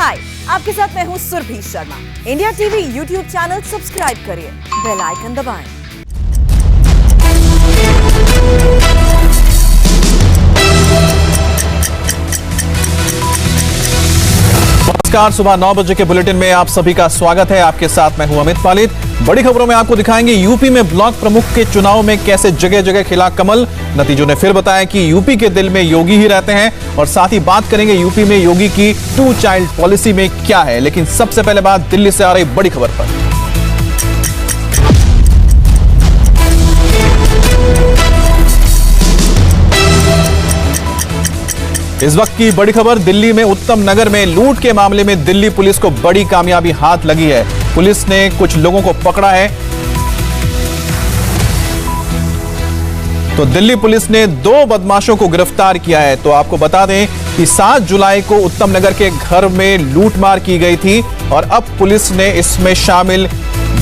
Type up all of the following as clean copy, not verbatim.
हाय, आपके साथ मैं हूँ Surabhi Sharma. India TV YouTube channel subscribe करिए, बेल आइकन दबाएं। नमस्कार, सुबह 9 बजे के बुलेटिन में आप सभी का स्वागत है। आपके साथ मैं हूं अमित पालित। बड़ी खबरों में आपको दिखाएंगे यूपी में ब्लॉक प्रमुख के चुनाव में कैसे जगह जगह खिला कमल। नतीजों ने फिर बताया कि यूपी के दिल में योगी ही रहते हैं और साथ ही बात करेंगे यूपी में योगी की 2 चाइल्ड पॉलिसी में क्या है। लेकिन सबसे पहले बात दिल्ली से आ रही बड़ी खबर पर। इस वक्त की बड़ी खबर दिल्ली में उत्तम नगर में लूट के मामले में दिल्ली पुलिस को बड़ी कामयाबी हाथ लगी है। पुलिस ने कुछ लोगों को पकड़ा है। तो दिल्ली पुलिस ने 2 बदमाशों को गिरफ्तार किया है। तो आपको बता दें कि 7 जुलाई को उत्तम नगर के घर में लूटमार की गई थी और अब पुलिस ने इसमें शामिल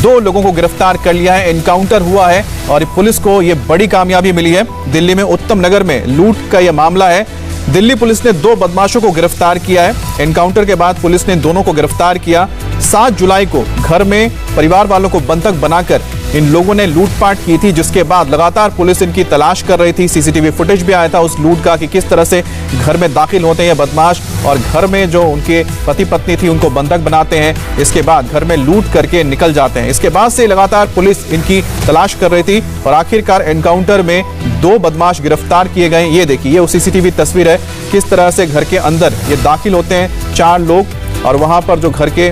2 लोगों को गिरफ्तार कर लिया है। एनकाउंटर हुआ है और पुलिस को यह बड़ी कामयाबी मिली है। दिल्ली में उत्तम नगर में लूट का यह मामला है। दिल्ली पुलिस ने 2 बदमाशों को गिरफ्तार किया है। एनकाउंटर के बाद पुलिस ने दोनों को गिरफ्तार किया। 7 जुलाई को घर में परिवार वालों को बंधक बनाकर इन लोगों ने लूटपाट की थी, जिसके बाद लगातार पुलिस इनकी तलाश कर रही थी। सीसीटीवी फुटेज भी आया था उस लूट का कि किस तरह से घर में दाखिल होते हैं बदमाश और घर में जो उनके पति पत्नी थी उनको बंधक बनाते हैं। इसके बाद घर में लूट करके निकल जाते हैं। इसके बाद से लगातार पुलिस इनकी तलाश कर रही थी और आखिरकार एनकाउंटर में 2 बदमाश गिरफ्तार किए गए। ये देखिए, ये सीसीटीवी तस्वीर है किस तरह से घर के अंदर ये दाखिल होते हैं 4 लोग और वहां पर जो घर के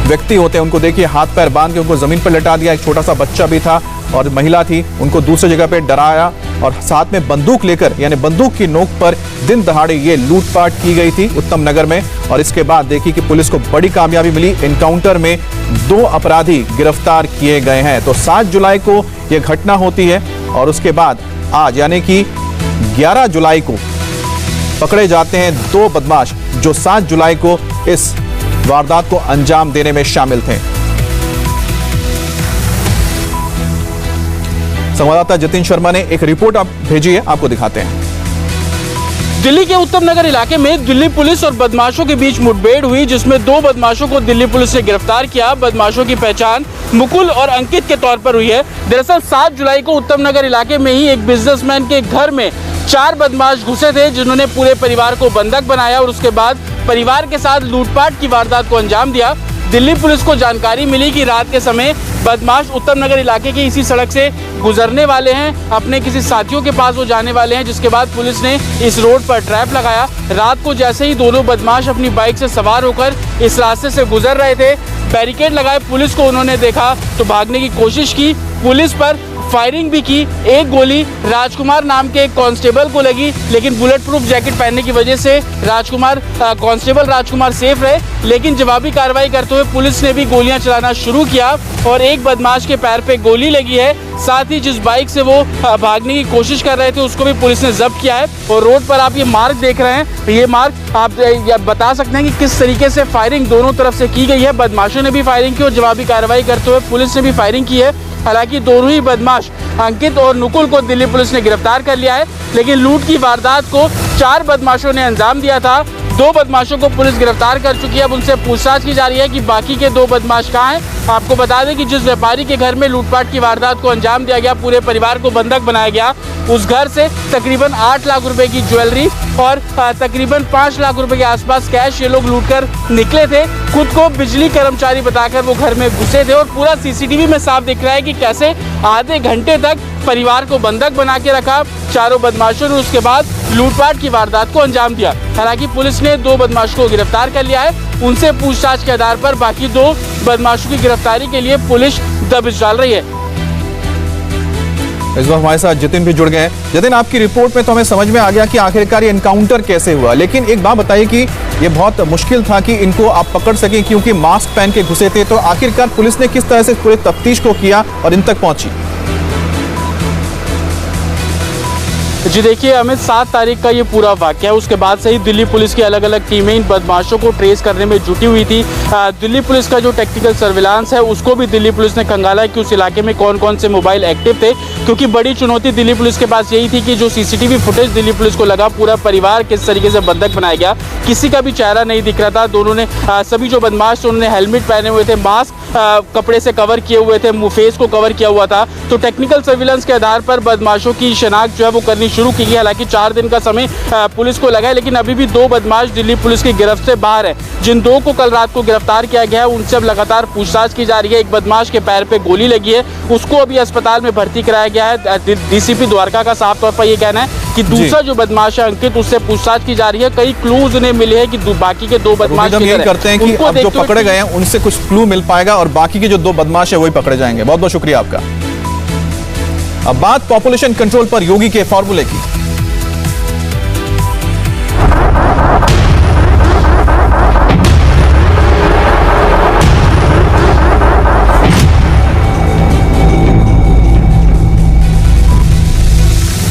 व्यक्ति होते हैं उनको देखिए हाथ पैर बांध के उनको जमीन पर लेटा दिया। एक छोटा सा बच्चा भी था और महिला थी, उनको दूसरी जगह पे डराया और साथ में बंदूक लेकर यानी बंदूक की नोक पर दिन दहाड़े ये लूटपाट की गई थी उत्तम नगर में। और इसके बाद देखिए कि पुलिस को बड़ी कामयाबी मिली। एनकाउंटर में 2 अपराधी गिरफ्तार किए गए हैं। तो 7 जुलाई को यह घटना होती है और उसके बाद आज यानी कि 11 जुलाई को पकड़े जाते हैं 2 बदमाश जो 7 जुलाई को इस वारदात को अंजाम देने में शामिल थे। संवाददाता जतिन शर्मा ने एक रिपोर्ट भेजी है, आपको दिखाते हैं। दिल्ली के उत्तम नगर इलाके में दिल्ली पुलिस और बदमाशों के बीच मुठभेड़ हुई, जिसमें 2 बदमाशों को दिल्ली पुलिस ने गिरफ्तार किया। बदमाशों की पहचान मुकुल और अंकित के तौर पर हुई है। दरअसल 7 जुलाई को उत्तम नगर इलाके में ही एक बिजनेसमैन के घर में 4 बदमाश घुसे थे, जिन्होंने पूरे परिवार को बंधक बनाया और उसके बाद परिवार के साथ लूटपाट की वारदात को अंजाम दिया। दिल्ली पुलिस को जानकारी मिली कि रात के समय बदमाश उत्तम नगर इलाके की इसी सड़क से गुजरने वाले हैं, अपने किसी साथियों के पास वो जाने वाले हैं, जिसके बाद पुलिस ने इस रोड पर ट्रैप लगाया। रात को जैसे ही दोनों बदमाश अपनी बाइक से सवार होकर इस रास्ते से गुजर रहे थे, बैरिकेड लगाए पुलिस को उन्होंने देखा तो भागने की कोशिश की। पुलिस पर फायरिंग भी की। एक गोली राजकुमार नाम के एक कांस्टेबल को लगी, लेकिन बुलेट प्रूफ जैकेट पहनने की वजह से कांस्टेबल राजकुमार सेफ रहे। लेकिन जवाबी कार्रवाई करते हुए पुलिस ने भी गोलियां चलाना शुरू किया और एक बदमाश के पैर पे गोली लगी है। साथ ही जिस बाइक से वो भागने की कोशिश कर रहे थे उसको भी पुलिस ने जब्त किया है। और रोड पर आप ये मार्क देख रहे हैं, ये मार्क आप बता सकते हैं कि किस तरीके से फायरिंग दोनों तरफ से की गई है। बदमाशों ने भी फायरिंग की और जवाबी कार्रवाई करते हुए पुलिस ने भी फायरिंग की है। हालांकि दोनों ही बदमाश अंकित और नुकुल को दिल्ली पुलिस ने गिरफ्तार कर लिया है, लेकिन लूट की वारदात को 4 बदमाशों ने अंजाम दिया था। 2 बदमाशों को पुलिस गिरफ्तार कर चुकी है। अब उनसे पूछताछ की जा रही है कि बाकी के 2 बदमाश कहाँ हैं। आपको बता दें कि जिस व्यापारी के घर में लूटपाट की वारदात को अंजाम दिया गया, पूरे परिवार को बंधक बनाया गया, उस घर से तकरीबन 8 लाख रुपए की ज्वेलरी और तकरीबन 5 लाख रुपए के आसपास कैश ये लोग लूटकर निकले थे। खुद को बिजली कर्मचारी बताकर वो घर में घुसे थे और पूरा सीसीटीवी में साफ दिख रहा है कि कैसे आधे घंटे तक परिवार को बंधक बना के रखा चारों बदमाशों ने। उसके बाद लूटपाट की वारदात को अंजाम दिया। हालांकि पुलिस ने 2 बदमाशों को गिरफ्तार कर लिया है। उनसे पूछताछ के आधार पर बाकी 2 बदमाशों की गिरफ्तारी के लिए पुलिस दबिश डाल रही है। इस वक्त हमारे साथ जतिन भी जुड़ गए हैं। जतिन, आपकी रिपोर्ट में तो हमें समझ में आ गया कि आखिरकार ये एनकाउंटर कैसे हुआ, लेकिन एक बात बताइए कि ये बहुत मुश्किल था कि इनको आप पकड़ सकें क्योंकि मास्क पहन के घुसे थे। तो आखिरकार पुलिस ने किस तरह से पूरे तफ्तीश को किया और इन तक पहुंची? जी देखिए अमित, 7 तारीख का ये पूरा वाक़या है। उसके बाद से ही दिल्ली पुलिस की अलग अलग टीमें इन बदमाशों को ट्रेस करने में जुटी हुई थी। दिल्ली पुलिस का जो टेक्निकल सर्विलांस है उसको भी दिल्ली पुलिस ने खंगाला कि उस इलाके में कौन कौन से मोबाइल एक्टिव थे, क्योंकि बड़ी चुनौती दिल्ली पुलिस के पास यही थी कि जो सीसीटीवी फुटेज दिल्ली पुलिस को लगा, पूरा परिवार किस तरीके से बंधक बनाया गया, किसी का भी चेहरा नहीं दिख रहा था। दोनों ने सभी जो बदमाश थे उन्होंने हेलमेट पहने हुए थे, मास्क कपड़े से कवर किए हुए थे, मुंह फेस को कवर किया हुआ था। तो टेक्निकल सर्विलांस के आधार पर बदमाशों की शनाख्त जो है वो करनी शुरू की गई। हालांकि 4 दिन का समय पुलिस को लगा है, लेकिन अभी भी 2 बदमाश दिल्ली पुलिस की गिरफ्त से बाहर है। जिन 2 को कल रात को गिरफ्तार किया गया है उनसे अब लगातार पूछताछ की जा रही है। एक बदमाश के पैर पे गोली लगी है, उसको अभी अस्पताल में भर्ती कराया गया है। डीसीपी द्वारका का साफ तौर पर यह कहना है कि दूसरा जो बदमाश है अंकित, उससे पूछताछ की जा रही है। कई क्लूज उन्हें मिले हैं कि बाकी के 2 बदमाश करते हैं कि अब जो पकड़े गए हैं उनसे कुछ क्लू मिल पाएगा और बाकी के जो 2 बदमाश है वही पकड़े जाएंगे। बहुत बहुत शुक्रिया आपका। अब बात पॉपुलेशन कंट्रोल पर योगी के फॉर्मूले की।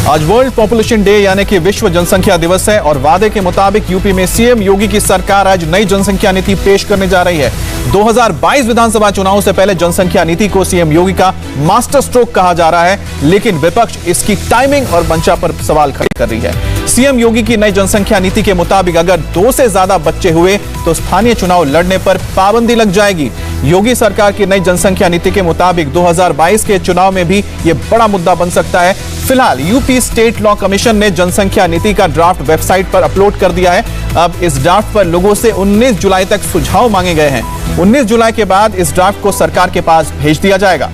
आज वर्ल्ड पॉपुलेशन डे यानी कि विश्व जनसंख्या दिवस है और वादे के मुताबिक यूपी में सीएम योगी की सरकार आज नई जनसंख्या नीति पेश करने जा रही है। 2022 विधानसभा चुनाव से पहले जनसंख्या नीति को सीएम योगी का मास्टर स्ट्रोक कहा जा रहा है, लेकिन विपक्ष इसकी टाइमिंग और मंशा पर सवाल खड़े कर रही है। सीएम योगी की नई जनसंख्या नीति के मुताबिक अगर 2 से ज्यादा बच्चे हुए तो स्थानीय चुनाव लड़ने पर पाबंदी लग जाएगी। योगी सरकार की नई जनसंख्या नीति के मुताबिक 2022 के चुनाव में भी यह बड़ा मुद्दा बन सकता है। फिलहाल यूपी स्टेट लॉ कमीशन ने जनसंख्या नीति का ड्राफ्ट वेबसाइट पर अपलोड कर दिया है। अब इस ड्राफ्ट पर लोगों से 19 जुलाई तक सुझाव मांगे गए हैं। 19 जुलाई के बाद इस ड्राफ्ट को सरकार के पास भेज दिया जाएगा।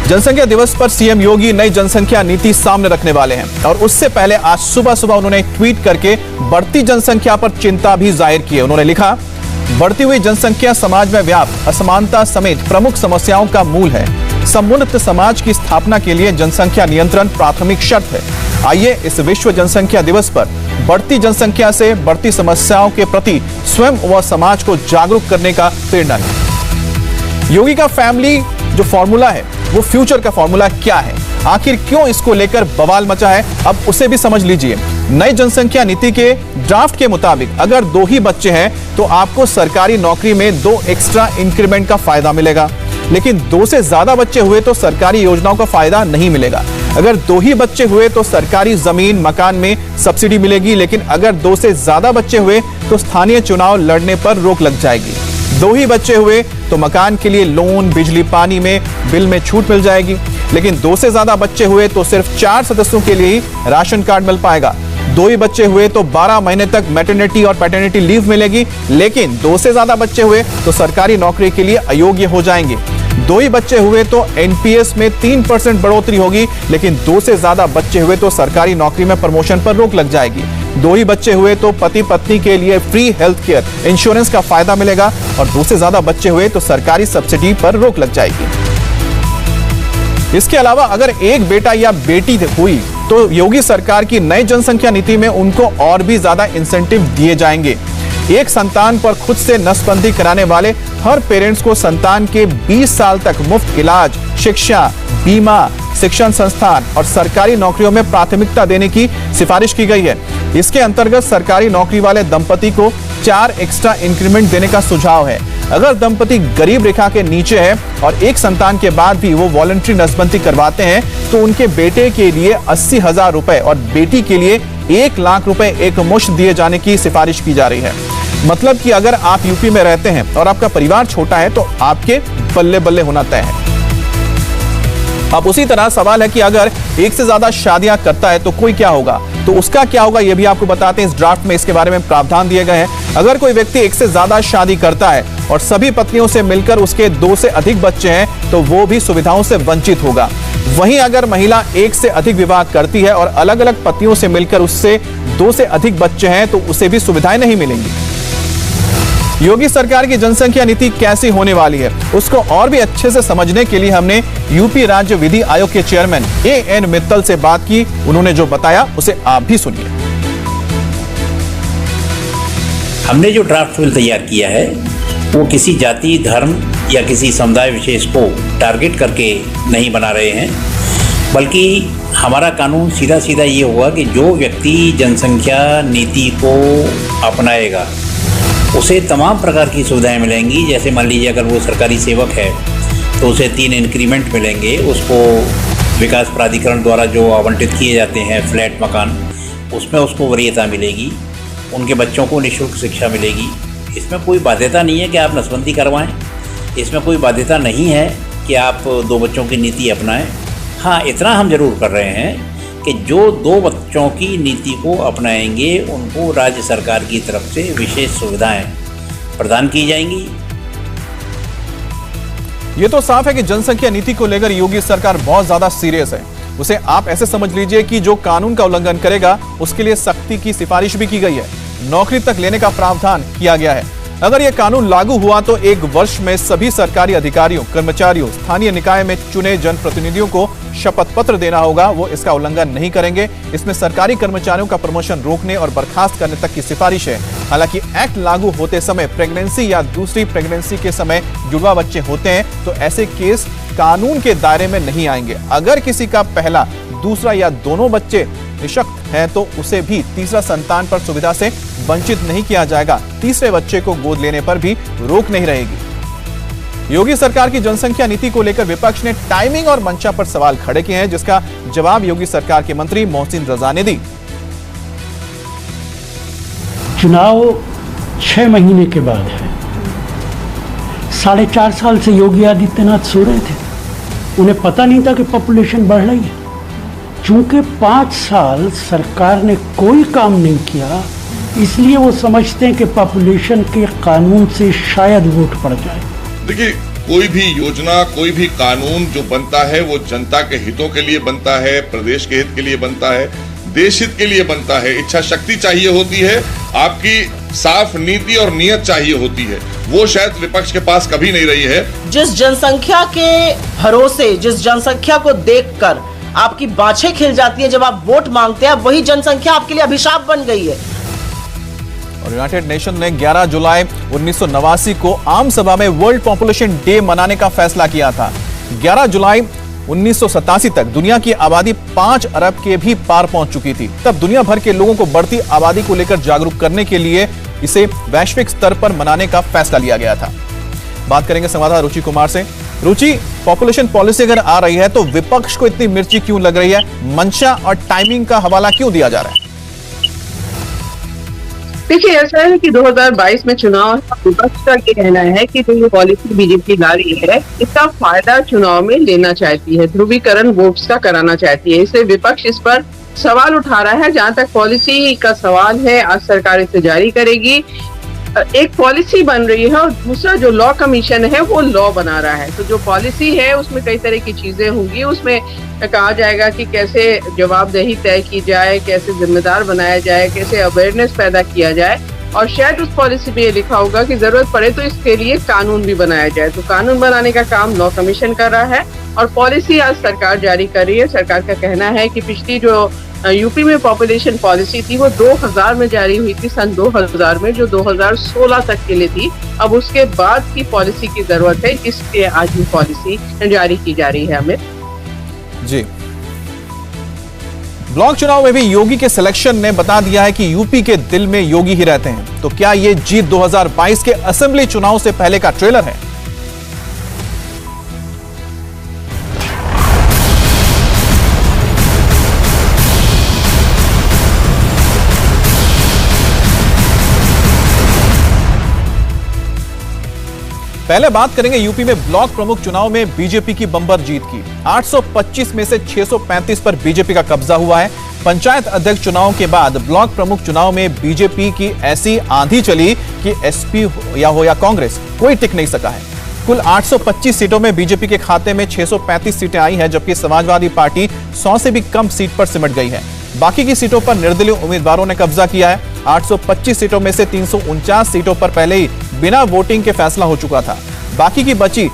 जनसंख्या दिवस पर सीएम योगी नई जनसंख्या नीति सामने रखने वाले हैं और उससे पहले आज सुबह सुबह उन्होंने ट्वीट करके बढ़ती जनसंख्या पर चिंता भी जाहिर की है। उन्होंने लिखा, बढ़ती हुई जनसंख्या समाज में व्याप्त असमानता समेत प्रमुख समस्याओं का मूल है। समुन्नत समाज की स्थापना के लिए जनसंख्या नियंत्रण प्राथमिक शर्त है। आइए इस विश्व जनसंख्या दिवस पर बढ़ती जनसंख्या से बढ़ती समस्याओं के प्रति स्वयं व समाज को जागरूक करने का प्रेरणा लें। योगी का फैमिली जो फॉर्मूला है वो फ्यूचर का फॉर्मूला क्या है, आखिर क्यों इसको लेकर बवाल मचा है, अब उसे भी समझ लीजिए। नई जनसंख्या नीति के ड्राफ्ट के मुताबिक अगर 2 ही बच्चे हैं तो आपको सरकारी नौकरी में 2 एक्स्ट्रा इंक्रीमेंट का फायदा मिलेगा, लेकिन 2 से ज्यादा बच्चे हुए तो सरकारी योजनाओं का फायदा नहीं मिलेगा। अगर 2 ही बच्चे हुए तो सरकारी जमीन मकान में सब्सिडी मिलेगी, लेकिन अगर 2 से ज्यादा बच्चे हुए तो स्थानीय चुनाव लड़ने पर रोक लग जाएगी। 2 ही बच्चे हुए तो मकान के लिए लोन, बिजली पानी में बिल में छूट मिल जाएगी, लेकिन 2 से ज्यादा बच्चे हुए तो सिर्फ 4 सदस्यों के लिए ही राशन कार्ड मिल पाएगा। 2 ही बच्चे हुए तो 12 महीने तक मैटरनिटी और पैटर्निटी लीव मिलेगी, लेकिन 2 से ज्यादा बच्चे हुए तो सरकारी नौकरी के लिए अयोग्य हो जाएंगे। 2 ही बच्चे हुए तो एनपीएस में 3% बढ़ोतरी होगी, लेकिन 2 से ज्यादा बच्चे हुए तो सरकारी नौकरी में प्रमोशन पर रोक लग जाएगी। 2 ही बच्चे हुए तो पति पत्नी के लिए फ्री हेल्थ केयर इंश्योरेंस का फायदा मिलेगा और 2 से ज्यादा बच्चे हुए तो सरकारी सब्सिडी पर रोक लग जाएगी। इसके अलावा अगर एक बेटा या बेटी हुई तो योगी सरकार की नई जनसंख्या नीति में उनको और भी ज्यादा इंसेंटिव दिए जाएंगे। एक संतान पर खुद से नसबंदी कराने वाले हर पेरेंट्स को संतान के 20 साल तक मुफ्त इलाज, शिक्षा, बीमा, शिक्षण संस्थान और सरकारी नौकरियों में प्राथमिकता देने की सिफारिश की गई है। इसके अंतर्गत सरकारी नौकरी वाले दंपति को 4 एक्स्ट्रा इंक्रीमेंट देने का सुझाव है। अगर दंपति गरीब रेखा के नीचे है और एक संतान के बाद भी वो वॉलंटरी नसबंदी करवाते हैं तो उनके बेटे के लिए 80,000 रुपए और बेटी के लिए 1 लाख रुपए एक मुश्त दिए जाने की सिफारिश की जा रही है। मतलब कि अगर आप यूपी में रहते हैं और आपका परिवार छोटा है तो आपके बल्ले बल्ले होना तय है। अब उसी तरह सवाल है कि अगर एक से ज्यादा शादियां करता है तो कोई क्या होगा, तो उसका क्या होगा ये भी आपको बताते हैं। इस ड्राफ्ट में इसके बारे में प्रावधान दिए गए हैं। अगर कोई व्यक्ति एक से ज्यादा शादी करता है और सभी पत्नियों से मिलकर उसके 2 से अधिक बच्चे हैं तो वो भी सुविधाओं से वंचित होगा। वहीं अगर महिला एक से अधिक विवाह करती है और अलग अलग पतियों से मिलकर उससे 2 से अधिक बच्चे हैं तो उसे भी सुविधाएं नहीं मिलेंगी। योगी सरकार की जनसंख्या नीति कैसी होने वाली है उसको और भी अच्छे से समझने के लिए हमने यूपी राज्य विधि आयोग के चेयरमैन एएन मित्तल से बात की। उन्होंने जो बताया उसे आप भी सुनिए। हमने जो ड्राफ्ट बिल तैयार किया है वो किसी जाति, धर्म या किसी समुदाय विशेष को टारगेट करके नहीं बना रहे हैं, बल्कि हमारा कानून सीधा सीधा ये होगा कि जो व्यक्ति जनसंख्या नीति को अपनाएगा उसे तमाम प्रकार की सुविधाएं मिलेंगी। जैसे मान लीजिए अगर वो सरकारी सेवक है तो उसे 3 इंक्रीमेंट मिलेंगे, उसको विकास प्राधिकरण द्वारा जो आवंटित किए जाते हैं फ्लैट मकान, उसमें उसको वरीयता मिलेगी, उनके बच्चों को निःशुल्क शिक्षा मिलेगी। इसमें कोई बाध्यता नहीं है कि आप नसबंदी करवाएं, इसमें कोई बाध्यता नहीं है कि आप 2 बच्चों की नीति अपनाएं। हाँ, इतना हम ज़रूर कर रहे हैं कि जो 2 बच्चों की नीति को अपनाएंगे उनको राज्य सरकार की तरफ से विशेष सुविधाएं प्रदान की जाएंगी। ये तो साफ है कि जनसंख्या नीति को लेकर योगी सरकार बहुत ज्यादा सीरियस है। उसे आप ऐसे समझ लीजिए कि जो कानून का उल्लंघन करेगा उसके लिए सख्ती की सिफारिश भी की गई है, नौकरी तक लेने का प्रावधान किया गया है। अगर यह कानून लागू हुआ तो 1 वर्ष में सभी सरकारी अधिकारियों, कर्मचारियों, स्थानीय निकाय में चुने जनप्रतिनिधियों को शपथ पत्र देना होगा। वो इसका उल्लंघन नहीं करेंगे। इसमें सरकारी कर्मचारियों का प्रमोशन रोकने और बर्खास्त करने तक की सिफारिश है। हालांकि एक्ट लागू होते समय प्रेगनेंसी या दूसरी प्रेगनेंसी के समय जुड़वा बच्चे होते हैं तो ऐसे केस कानून के दायरे में नहीं आएंगे। अगर किसी का पहला, दूसरा या दोनों बच्चे निःशक्त हैं तो उसे भी तीसरा संतान पर सुविधा से वंचित नहीं किया जाएगा। तीसरे बच्चे को गोद लेने पर भी रोक नहीं रहेगी। योगी सरकार की जनसंख्या नीति को लेकर विपक्ष ने टाइमिंग और मंशा पर सवाल खड़े किए हैं, जिसका जवाब योगी सरकार के मंत्री मोहसिन रजा ने दी। चुनाव 6 महीने के बाद है। 4.5 साल से योगी आदित्यनाथ सो रहे थे, उन्हें पता नहीं था कि पॉपुलेशन बढ़ रही है। चूंकि 5 साल सरकार ने कोई काम नहीं किया, इसलिए वो समझते हैं कि पॉपुलेशन के कानून से शायद वोट पड़ जाए। देखिए, कोई भी योजना, कोई भी कानून जो बनता है वो जनता के हितों के लिए बनता है, प्रदेश के हित के लिए बनता है, देश हित के लिए बनता है। इच्छा शक्ति चाहिए होती है, आपकी साफ नीति और नियत चाहिए होती है, वो शायद विपक्ष के पास कभी नहीं रही है। जिस जनसंख्या के भरोसे, जिस जनसंख्या को देखकर आपकी बाछें खिल जाती है जब आप वोट मांगते हैं, वही जनसंख्या आपके लिए अभिशाप बन गई है। और यूनाइटेड नेशन ने 11 जुलाई 1989 को आम सभा में वर्ल्ड पॉपुलेशन डे मनाने का फैसला किया था। 11 जुलाई 1987 तक दुनिया की आबादी 5 अरब के भी पार पहुंच चुकी थी। तब दुनिया भर के लोगों को बढ़ती आबादी को लेकर जागरूक करने के लिए इसे वैश्विक स्तर पर मनाने का फैसला लिया गया था। बात करेंगे संवाददाता रुचि कुमार से। रुचि, पॉपुलेशन पॉलिसी अगर आ रही है तो विपक्ष को इतनी मिर्ची क्यों लग रही है? मंशा और टाइमिंग का हवाला क्यों दिया जा रहा है? देखिए, ऐसा है कि 2022 में चुनाव विपक्ष का ये कहना है कि जो ये पॉलिसी बीजेपी ला रही है इसका फायदा चुनाव में लेना चाहती है, ध्रुवीकरण वोट्स का कराना चाहती है। इसलिए विपक्ष इस पर सवाल उठा रहा है। जहां तक पॉलिसी का सवाल है, आज सरकार इसे जारी करेगी। एक पॉलिसी बन रही है और दूसरा जो लॉ कमीशन है वो लॉ बना रहा है। तो जो पॉलिसी है उसमें कई तरह की चीजें होंगी। उसमें कहा जाएगा कि कैसे जवाबदेही तय की जाए, कैसे जिम्मेदार बनाया जाए, कैसे अवेयरनेस पैदा किया जाए, और शायद उस पॉलिसी में ये लिखा होगा कि जरूरत पड़े तो इसके लिए कानून भी बनाया जाए। तो कानून बनाने का काम लॉ कमीशन कर रहा है और पॉलिसी आज सरकार जारी कर रही है। सरकार का कहना है कि पिछली जो यूपी में पॉपुलेशन पॉलिसी थी वो 2000 में जारी हुई थी, सन 2000 में, जो 2016 तक के लिए थी। अब उसके बाद की पॉलिसी की जरूरत है, इसलिए आज भी पॉलिसी जारी की जा रही है। अमित जी, ब्लॉक चुनाव में भी योगी के सिलेक्शन ने बता दिया है कि यूपी के दिल में योगी ही रहते हैं। तो क्या ये जीत 2022 के असेंबली चुनाव से पहले का ट्रेलर है? पहले बात करेंगे यूपी में ब्लॉक प्रमुख चुनाव में बीजेपी की बम्पर जीत की। 825 में से 635 पर बीजेपी का कब्जा हुआ है। पंचायत अध्यक्ष चुनाव के बाद ब्लॉक प्रमुख चुनाव में बीजेपी की ऐसी आंधी चली कि एसपी हो या कांग्रेस, कोई टिक नहीं सका है। कुल 825 सीटों में बीजेपी के खाते में 635 सीटें आई हैं, जबकि समाजवादी पार्टी 100 से भी कम सीट पर सिमट गई है। बाकी की सीटों पर निर्दलीय उम्मीदवारों ने कब्जा किया है। 825 सीटों में से 349 सीटों पर पहले ही बिना वोटिंग के फैसला हो चुका था। बाकी की बची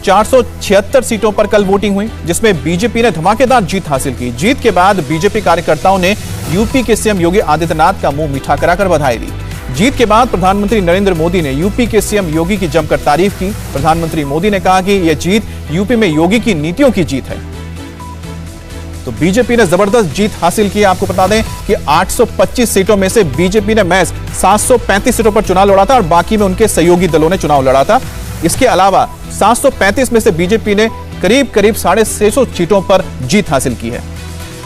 476 सीटों पर कल वोटिंग हुई, जिसमें बीजेपी ने धमाकेदार जीत हासिल की। जीत के बाद बीजेपी कार्यकर्ताओं ने यूपी के सीएम योगी आदित्यनाथ का मुंह मीठा कराकर बधाई दी। जीत के बाद प्रधानमंत्री नरेंद्र मोदी ने यूपी के सीएम योगी की जमकर तारीफ की। प्रधानमंत्री मोदी ने कहा कि यह जीत यूपी में योगी की नीतियों की जीत है। तो बीजेपी ने जबरदस्त जीत हासिल की। आपको बता दें कि 825 सीटों में से बीजेपी ने महज 735 सीटों पर चुनाव लड़ा था और बाकी में उनके सहयोगी दलों ने चुनाव लड़ा था। इसके अलावा 735 में से बीजेपी ने करीब 650 सीटों पर जीत हासिल की है।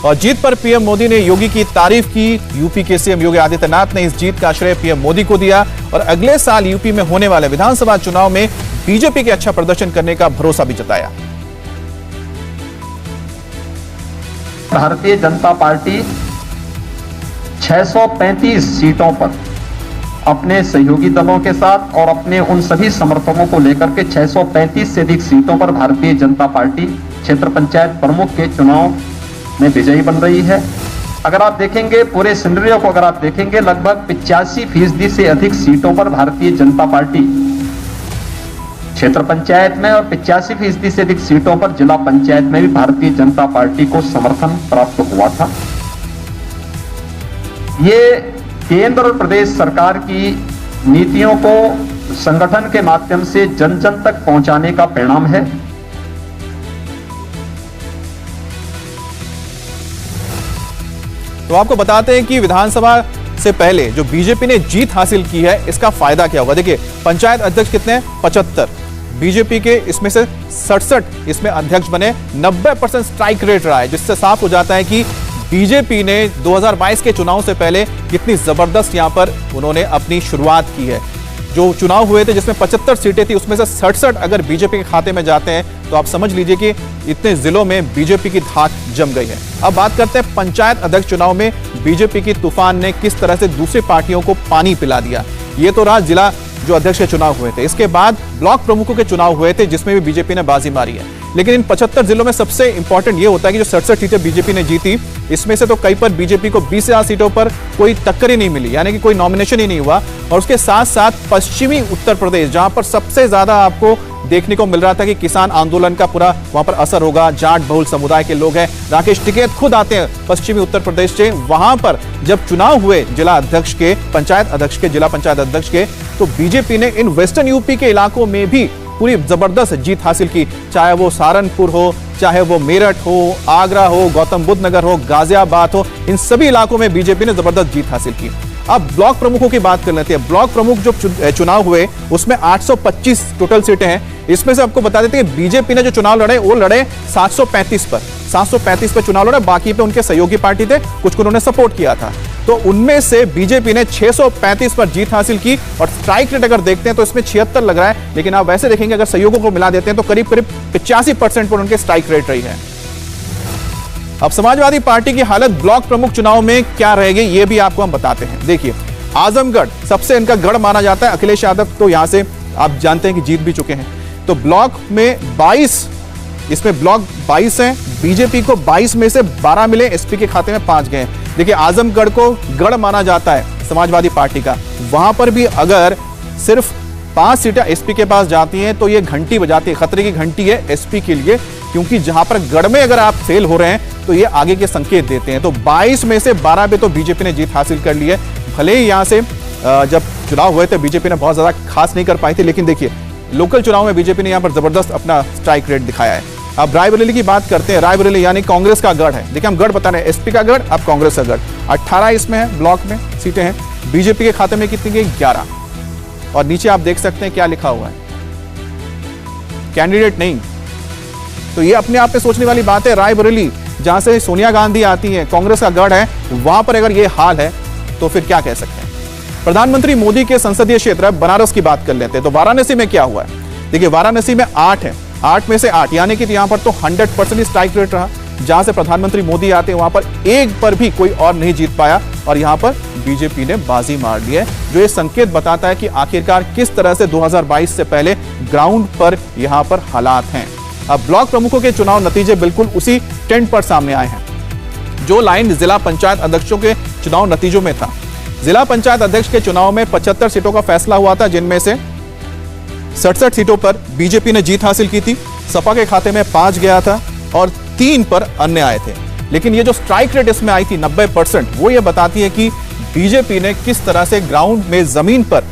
और जीत पर पीएम मोदी ने योगी की तारीफ की। यूपी के सीएम योगी आदित्यनाथ ने इस जीत का श्रेय पीएम मोदी को दिया और अगले साल यूपी में होने वाले विधानसभा चुनाव में बीजेपी के अच्छा प्रदर्शन करने का भरोसा भी जताया। भारतीय जनता पार्टी 635 सीटों पर अपने सहयोगी दलों के साथ और अपने उन सभी समर्थकों को लेकर के 635 से अधिक सीटों पर भारतीय जनता पार्टी क्षेत्र पंचायत प्रमुख के चुनाव में विजयी बन रही है। अगर आप देखेंगे पूरे सिनेरियो को, अगर आप देखेंगे लगभग 85% से अधिक सीटों पर भारतीय जनता पार्टी क्षेत्र पंचायत में और 85% से अधिक सीटों पर जिला पंचायत में भी भारतीय जनता पार्टी को समर्थन प्राप्त हुआ था। ये केंद्र और प्रदेश सरकार की नीतियों को संगठन के माध्यम से जन जन तक पहुंचाने का परिणाम है। तो आपको बताते हैं कि विधानसभा से पहले जो बीजेपी ने जीत हासिल की है, इसका फायदा क्या होगा। देखिए, पंचायत अध्यक्ष कितने हैं? 75 बीजेपी के, इसमें से 67 इसमें अध्यक्ष बने। 90% स्ट्राइक रेट रहा है, जिससे साफ हो जाता है कि बीजेपी ने 2022 के चुनाव से पहले कितनी जबरदस्त यहां पर उन्होंने अपनी शुरुआत की है। जो चुनाव हुए थे जिसमें 75 सीटें थी, उसमें से 67 अगर बीजेपी के खाते में जाते हैं तो आप समझ लीजिए कि इतने जिलों में बीजेपी की धाक जम गई है। अब बात करते हैं पंचायत अध्यक्ष चुनाव में बीजेपी की तूफान ने किस तरह से दूसरी पार्टियों को पानी पिला दिया। ये तो रहा जिला जो अध्यक्ष के चुनाव हुए थे। इसके बाद ब्लॉक प्रमुखों के चुनाव हुए थे जिसमें भी बीजेपी ने बाजी मारी है। लेकिन इन 75 जिलों में सबसे इंपॉर्टेंट ये होता है कि जो 67 सीटें बीजेपी ने जीती, इसमें से तो कई पर बीजेपी को 20 सीटों पर कोई टक्कर ही नहीं मिली, यानी कि कोई नॉमिनेशन ही नहीं हुआ। और उसके साथ साथ पश्चिमी उत्तर प्रदेश, जहां पर सबसे ज्यादा आपको देखने को मिल रहा था कि किसान आंदोलन का पूरा वहां पर असर होगा, जाट बहुल समुदाय के लोग हैं। राकेश टिकैत खुद आते हैं पश्चिमी उत्तर प्रदेश से। वहां पर जब चुनाव हुए जिला अध्यक्ष के, पंचायत अध्यक्ष के, जिला पंचायत अध्यक्ष के, तो बीजेपी ने इन वेस्टर्न यूपी के इलाकों में भी पूरी जबरदस्त जीत हासिल की। चाहे वो सहारनपुर हो, चाहे वो मेरठ हो, आगरा हो, गौतम बुद्ध नगर हो, गाजियाबाद हो, इन सभी इलाकों में बीजेपी ने जबरदस्त जीत हासिल की। अब ब्लॉक प्रमुखों की बात कर लेते हैं। ब्लॉक प्रमुख जो चुनाव हुए उसमें 825 टोटल सीटें हैं। इसमें से आपको बता देते हैं बीजेपी ने जो चुनाव लड़े वो लड़े 735 पर चुनाव लड़े। बाकी पे उनके सहयोगी पार्टी थे, कुछ को उन्होंने सपोर्ट किया था। तो उनमें से बीजेपी ने 635 पर जीत हासिल की। और स्ट्राइक रेट अगर देखते हैं तो इसमें 76 लग रहा है, लेकिन आप वैसे देखेंगे अगर सहयोगों को मिला देते हैं तो करीब 85% पर उनके स्ट्राइक रेट रही है। अब समाजवादी पार्टी की हालत ब्लॉक प्रमुख चुनाव में क्या रहेगी ये भी आपको हम बताते हैं। देखिए, आजमगढ़ सबसे इनका गढ़ माना जाता है। अखिलेश यादव तो यहां से आप जानते हैं कि जीत भी चुके हैं। तो ब्लॉक में 22, इसमें ब्लॉक 22 हैं। बीजेपी को 22 में से 12 मिले, एसपी के खाते में 5 गए। देखिए, आजमगढ़ को गढ़ माना जाता है समाजवादी पार्टी का। वहां पर भी अगर सिर्फ 5 सीटें एसपी के पास जाती हैं तो ये घंटी बजाती है, खतरे की घंटी है एसपी के लिए, क्योंकि जहां पर गढ़ में अगर आप फेल हो रहे हैं तो ये आगे के संकेत देते हैं। तो 22 में से 12 पे तो बीजेपी ने जीत हासिल कर ली है। भले ही यहां से जब चुनाव हुए थे बीजेपी ने बहुत ज्यादा खास नहीं कर पाई थी, लेकिन देखिए लोकल चुनाव में बीजेपी ने यहां पर जबरदस्त अपना स्ट्राइक रेट दिखाया है। अब रायबरेली की बात करते हैं। रायबरेली यानी कांग्रेस का गढ़ है। देखिए, हम गढ़ बता रहे हैं, एसपी का गढ़, अब कांग्रेस का गढ़। 18 इसमें है, ब्लॉक में सीटें हैं। बीजेपी के खाते में कितनी गई? 11। और नीचे आप देख सकते हैं क्या लिखा हुआ है, कैंडिडेट नहीं। तो ये अपने आप में सोचने वाली बात है। रायबरेली जहां से सोनिया गांधी आती है, कांग्रेस का गढ़ है, वहां पर अगर ये हाल है तो फिर क्या कह सकते हैं। प्रधानमंत्री मोदी के संसदीय क्षेत्र बनारस की बात कर लेते हैं। तो वाराणसी में क्या हुआ है? देखिए, वाराणसी में 8 है, 8 में से 8 यानी कि यहां पर तो 100% स्ट्राइक रेट रहा। जहां से प्रधानमंत्री मोदी आते हैं वहां पर एक पर भी कोई और नहीं जीत पाया और यहां पर बीजेपी ने बाजी मार ली है, जो ये संकेत बताता है कि आखिरकार किस तरह से 2022 से पहले ग्राउंड पर यहां पर हालात हैं। अब ब्लॉक प्रमुखों के चुनाव नतीजे बिल्कुल उसी ट्रेंड पर सामने आए हैं जो लाइन जिला पंचायत अध्यक्षों के चुनाव नतीजों में था। जिला पंचायत अध्यक्ष के चुनाव में 75 सीटों का फैसला हुआ था, जिनमें से 67 सीटों पर बीजेपी ने जीत हासिल की थी। सपा के खाते में 5 गया था और 3 पर अन्य आए थे। लेकिन ये जो स्ट्राइक रेट इसमें आई थी 90%, वो ये बताती है कि बीजेपी ने किस तरह से ग्राउंड में, जमीन पर,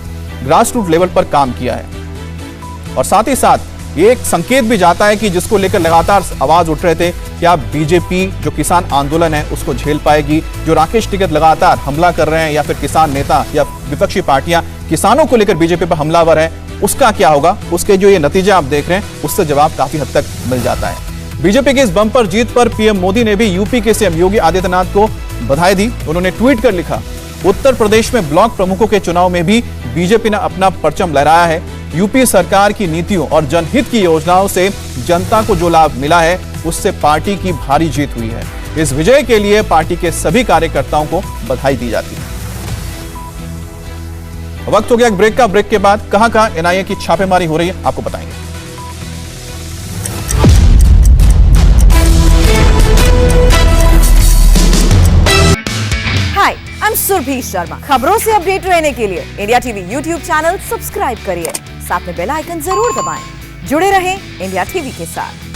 ग्रास रूट लेवल पर काम किया है। और साथ ही साथ ये एक संकेत भी जाता है कि जिसको लेकर लगातार आवाज उठ रहे थे कि आप बीजेपी जो किसान आंदोलन है उसको झेल पाएगी, जो राकेश टिकैत लगातार हमला कर रहे हैं या फिर किसान नेता या विपक्षी पार्टियां किसानों को लेकर बीजेपी पर हमलावर है, उसका क्या होगा। उसके जो ये नतीजे आप देख रहे हैं उससे जवाब काफी हद तक मिल जाता है। बीजेपी की इस बम्पर जीत पर पीएम मोदी ने भी यूपी के सीएम योगी आदित्यनाथ को बधाई दी। उन्होंने ट्वीट कर लिखा, उत्तर प्रदेश में ब्लॉक प्रमुखों के चुनाव में भी बीजेपी ने अपना परचम लहराया है। यूपी सरकार की नीतियों और जनहित की योजनाओं से जनता को जो लाभ मिला है उससे पार्टी की भारी जीत हुई है। इस विजय के लिए पार्टी के सभी कार्यकर्ताओं को बधाई दी जाती है। वक्त हो गया एक ब्रेक का। ब्रेक के बाद कहां एनआईए की छापेमारी हो रही है आपको बताएंगे। हाय, आई एम सुरभि शर्मा। खबरों से अपडेट रहने के लिए India TV YouTube channel subscribe करिए, साथ में बेल आइकन जरूर दबाएं। जुड़े रहें इंडिया टीवी के साथ।